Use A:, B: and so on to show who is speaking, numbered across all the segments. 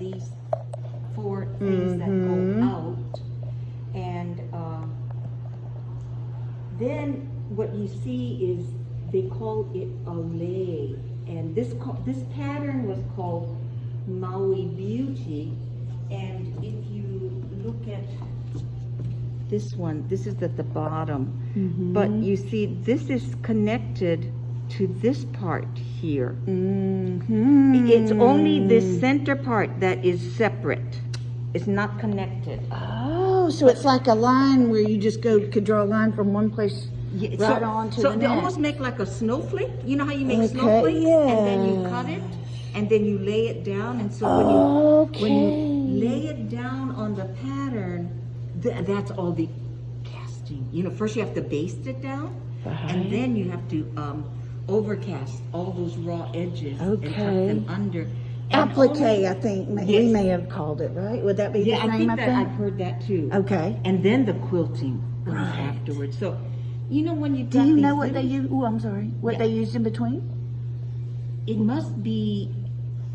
A: these four things that go out, and then what you see is they call it a lei, and this pattern was called Maui Beauty. And if you look at this one, this is at the bottom, but you see this is connected to this part here. It's only this center part that is separate. It's not connected.
B: Oh, so it's like a line where you just could draw a line from one place right on to the
A: So
B: next.
A: they almost make like a snowflake. You know how you make snowflakes? And then you cut it, and then you lay it down. And so when you lay it down on the pattern, that's all the casting. You know, first you have to baste it down, and then you have to overcast all those raw edges and tuck them under.
B: Applique, I think we may have called it, right? Would that be the
A: I
B: name
A: think
B: of
A: that
B: it?
A: I've heard that too.
B: Okay.
A: And then the quilting comes afterwards. So, you know, when you've got
B: Do you
A: these
B: know what they
A: little-
B: use? Oh, I'm sorry. What they used in between?
A: It must be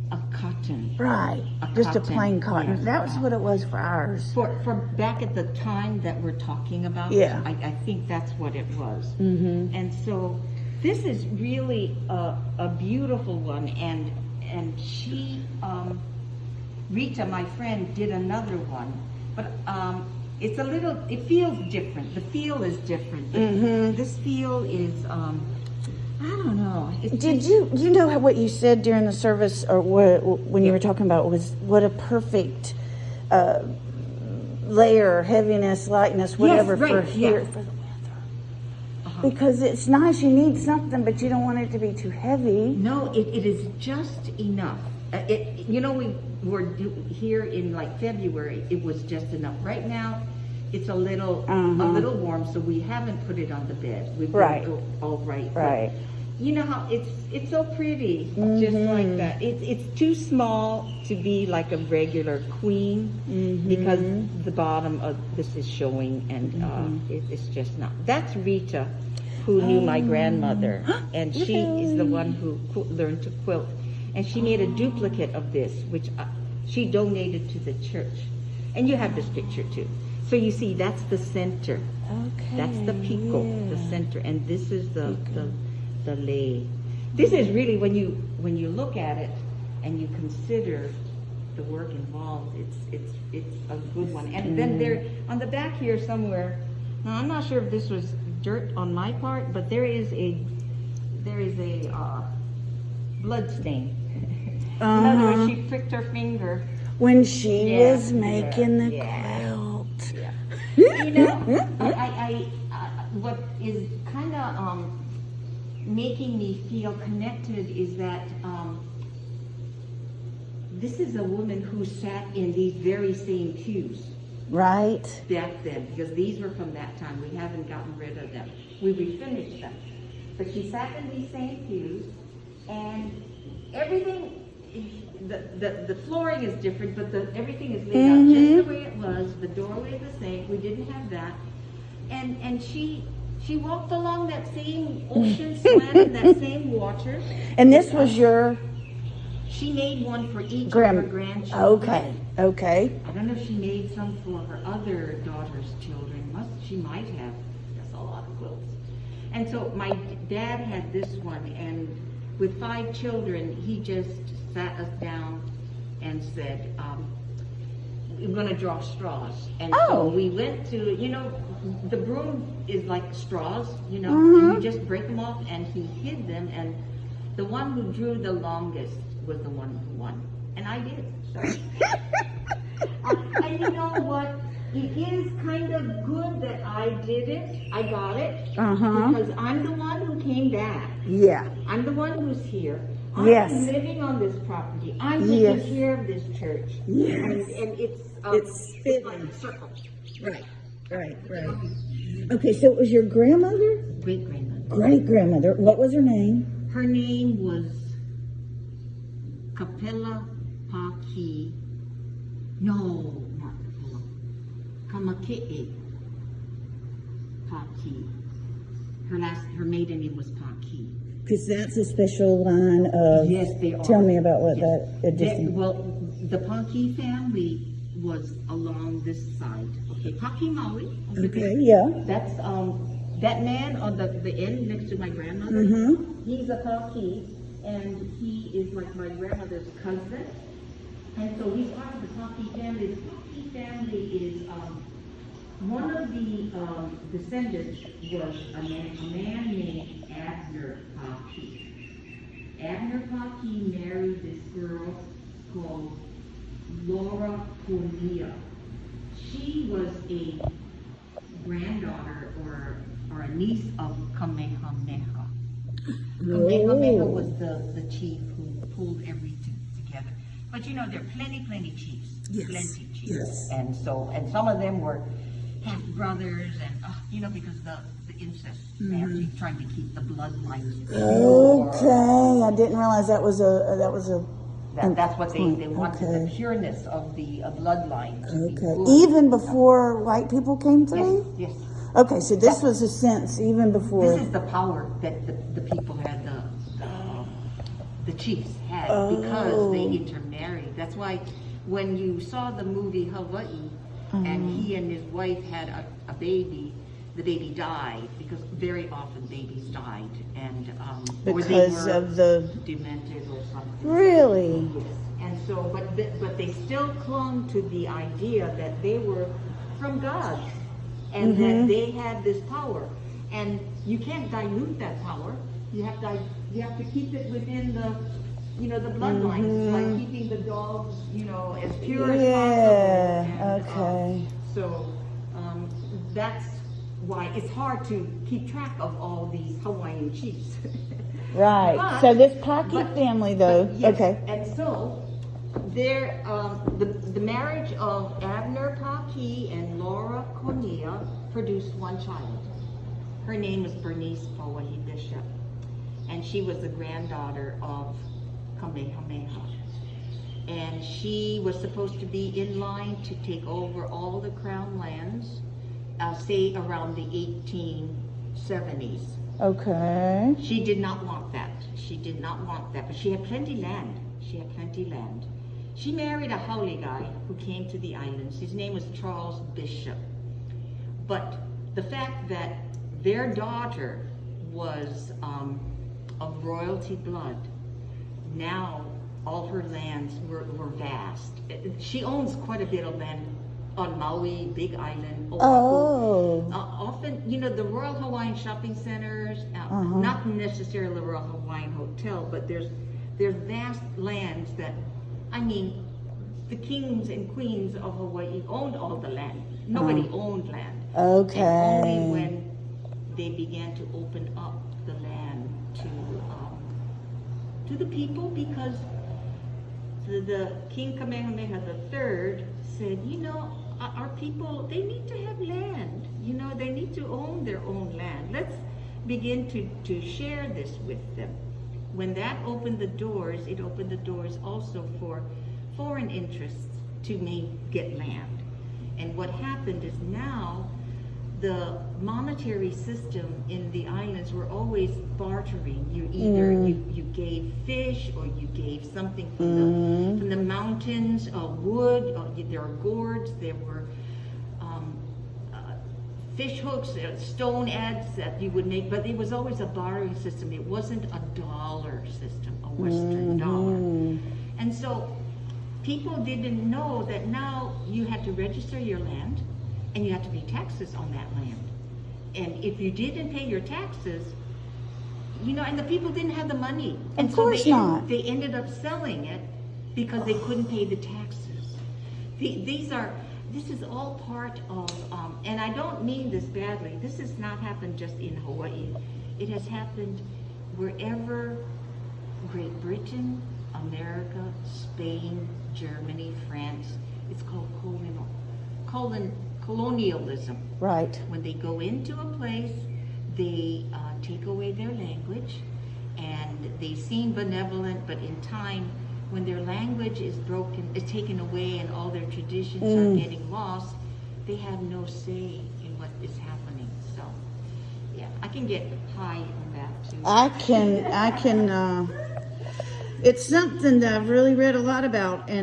A: a cotton.
B: Right. Just a
A: cotton,
B: plain cotton.
A: yeah.
B: That was what it was for ours.
A: For back at the time that we're talking about,
B: Yeah.
A: I think that's what it was. And so this is really a beautiful one, and she, Rita, my friend, did another one, but it's a little, it feels different. The feel is different. This feel is, I don't know.
B: Did you know what you said during the service, or when you were talking about was what a perfect layer, heaviness, lightness, whatever for here for the weather. Because it's nice, you need something, but you don't want it to be too heavy.
A: No, it is just enough. You know, we were here in like February. It was just enough. Right now, it's a little warm, so we haven't put it on the bed. We've been all right.
B: Right.
A: You know how it's so pretty, just like that. It's too small to be like a regular queen because the bottom of this is showing, and it's just not. That's Rita, who knew my grandmother, and she is the one who learned to quilt, and she made a duplicate of this, which she donated to the church. And you have this picture too. So you see, that's the center.
B: Okay.
A: That's the pico, the center, and this is the lei. This is really, when you look at it and you consider the work involved, it's a good one. And then there on the back here somewhere, now I'm not sure if this was dirt on my part, but there is a blood stain. In other words, she pricked her finger
B: when she was making the quilt.
A: You know, I what is kind of making me feel connected is that this is a woman who sat in these very same pews
B: Right.
A: back then, because these were from that time. We haven't gotten rid of them. We refinished them. But she sat in these same pews, and everything, the flooring is different, but everything is laid out just the way it was. The doorway is the same. We didn't have that. And she walked along that same ocean, swam in that same water.
B: And this was your...
A: She made one for each of her grandchildren.
B: Okay.
A: I don't know if she made some for her other daughter's children. She might have. That's a lot of quilts. And so my dad had this one, and with 5 children, he just sat us down and said, we're going to draw straws. And so we went to, the broom is like straws, and you just break them off, and he hid them, and the one who drew the longest was the one who won. And I did. So. And you know what? It is kind of good that I did it. I got it. Because I'm the one who came back.
B: Yeah.
A: I'm the one who's here. I'm living on this property. I'm taking care of this church.
B: Yes.
A: And
B: It's
A: fitting. Like a circle.
B: Right. Okay, so it was your grandmother?
A: Great-grandmother.
B: Great-grandmother. What was her name?
A: Her name was Kapela Paki. No, not Kapela. Kamake'e Paki. Her maiden name was Paki.
B: Because that's a special line of...
A: Yes, they are.
B: Tell me about what that addition...
A: Well, the Paki family was along this side. Okay, Paki Maui.
B: Okay, yeah.
A: That's that man on the end next to my grandmother.
B: Mm-hmm.
A: He's a Paki, and he is like my grandmother's cousin. And so he's part of the Paki family. The Paki family is one of the descendants was a man named Abner Paki. Abner Paki married this girl called Laura Cornea. She was a granddaughter or a niece of Kamehameha. Kamehameha was the chief who pulled everything together. But you know, there are plenty chiefs.
B: Yes.
A: Plenty chiefs.
B: Yes.
A: And some of them were half brothers, and you know, because the incest family trying to keep the bloodlines.
B: Okay, I didn't realize that was a.
A: That's what they wanted, the pureness of the bloodlines.
B: Okay, even before white people came through?
A: Yes.
B: Okay, so this was a sense even before.
A: This is the power that the people had, the chiefs had, because they intermarried. That's why when you saw the movie Hawaii, and he and his wife had a baby, the baby died, because very often babies died, and or they were demented or something.
B: Really?
A: Yes. And so, but they still clung to the idea that they were from God, and that they had this power, and you can't dilute that power. You have to keep it within the, you know, the bloodlines, like keeping the dogs, you know, as pure as possible. And, so that's why it's hard to keep track of all these Hawaiian chiefs.
B: Right. So this Paki family, though.
A: Yes,
B: okay.
A: And so there, the marriage of Abner Paki and Laura Cornea produced one child. Her name was Bernice Pauahi Bishop, and she was the granddaughter of Kamehameha. And she was supposed to be in line to take over all the crown lands, say around the 1870s.
B: Okay.
A: She did not want that. But she had plenty land. She married a haole guy who came to the islands. His name was Charles Bishop. But the fact that their daughter was of royalty blood, now all her lands were vast. She owns quite a bit of land on Maui, Big Island, Oahu.
B: Oh.
A: Often, you know, the Royal Hawaiian Shopping Centers, not necessarily the Royal Hawaiian Hotel, but there's vast lands that, I mean, the kings and queens of Hawaii owned all the land. Nobody owned land.
B: Okay.
A: And only when they began to open up the land to the people, because the King Kamehameha III said, you know, our people, they need to have land. You know, they need to own their own land. Let's begin to share this with them. When that opened the doors, it opened the doors also for foreign interests to get land. And what happened is now the monetary system in the islands were always bartering. You either you gave fish, or you gave something from the mountains, wood. There were gourds. There were fish hooks, stone ads that you would make. But it was always a bartering system. It wasn't a dollar system, a Western dollar. And so people didn't know that now you had to register your land, and you had to pay taxes on that land. And if you didn't pay your taxes, you know, and the people didn't have the money. And
B: of course not.
A: They ended up selling it because they couldn't pay the taxes. This is all part of, and I don't mean this badly, this has not happened just in Hawaii. It has happened wherever Great Britain, America, Spain, Germany, France, it's called colonialism.
B: Right.
A: When they go into a place, they take away their language, and they seem benevolent, but in time, when their language is broken, is taken away, and all their traditions are getting lost, they have no say in what is happening. So, yeah, I can get high on that too.
B: I can, it's something that I've really read a lot about, and